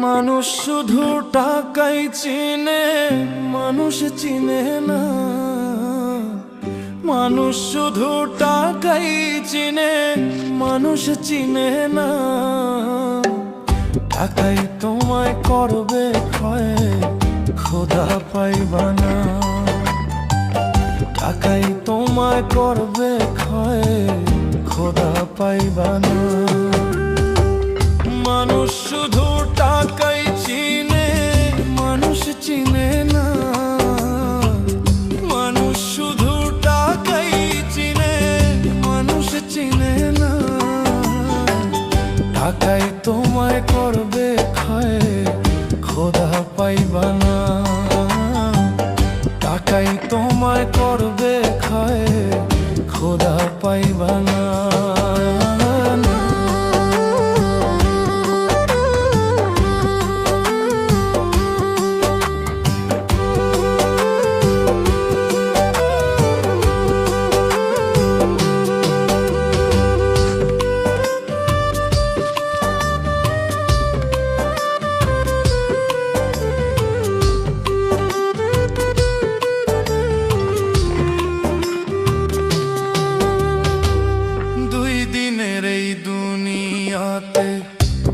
মানুষ শুধু টাকাই চিনে, মানুষ চিনে না। মানুষ শুধু টাকাই চিনে, মানুষ চিনে না। টাকাই তোমায় করবে ক্ষয়, খোদা পাইবা না। টাকাই তোমায় করবে ক্ষয়, খোদা পাইবা না। মানুষ শুধু টাকাই চিনে, মানুষ চিনে না। মানুষ শুধু টাকাই চিনে, মানুষ চিনে না। টাকাই তোমায় করবে ক্ষয়, খোদা পাইবা না। টাকাই তোমায় করবে ক্ষয়, খোদা পাইবা না।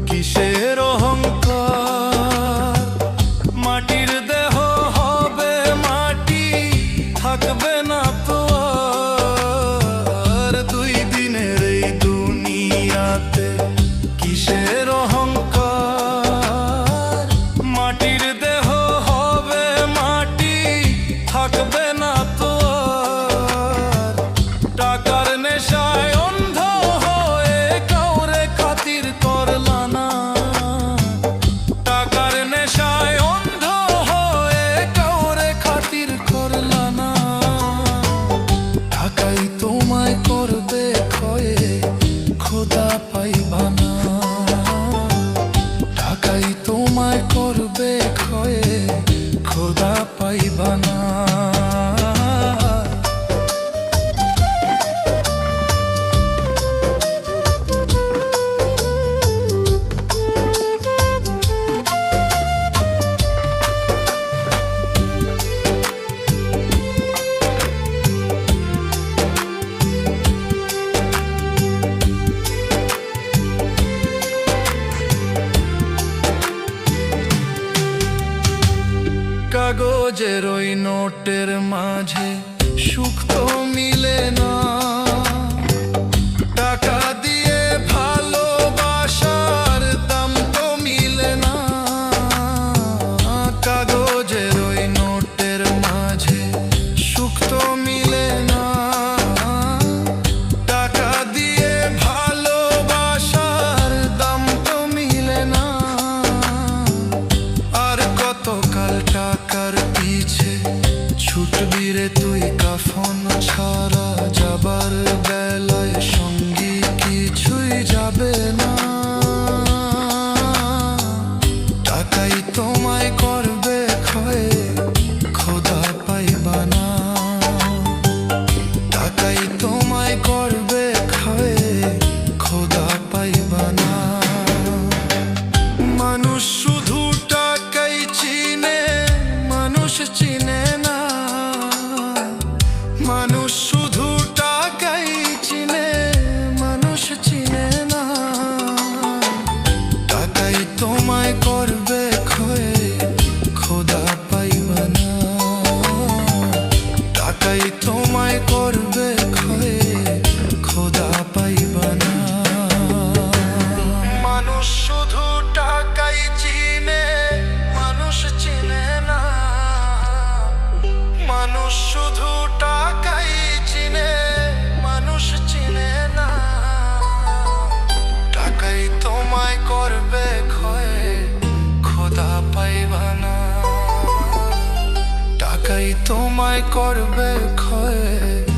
কিসের অহংকার? মাটির দেহ হবে মাটি, থাকবে না তো আর। দুই দিনের এই দুনিয়াতে কিসের অহংকার? মাটির দেহ হবে মাটি, থাকবে না তো আর। টাকার নেশায় অন্ধ হয়ে কাউরে খাতির করলা না। টাকার নেশায় অন্ধ হয়ে কাউরে খাতির করলা না। টাকাই তোমায় করবে ক্ষয়ে, খোদা পাইবা না। টাকাই তোমায় করবে ক্ষয়ে, খোদা পাইবা না। কাগজের ওই নোটের মাঝে সুখ তো মিলে না। টাকা দিয়ে ভালোবাসার দাম তো মিলে না। কাগজের ওই নোটের মাঝে সুখ তো মিলে না। টাকা দিয়ে ভালোবাসার দাম তো মিলে না। আর কতকাল টাকার পিছে ছুটবি রে তুই, কাফন ছাড়া যাবার বেলায় সঙ্গী কিছুই যাবে না। টাকাই তোমায় করবে ক্ষয়, খোদা পাইবা না। টাকাই তোমায় করবে ক্ষয়, খোদা পাইবা না। মানুষ শুধু টাকাই চিনে, মানুষ চিনে না। মানুষ শুধু টাকাই চিনে, মানুষ চিনে না। টাকাই তোমায় করবে ক্ষয়, খোদা পাইবা পাইবা না, টাকাই তোমায় করবে ক্ষয়।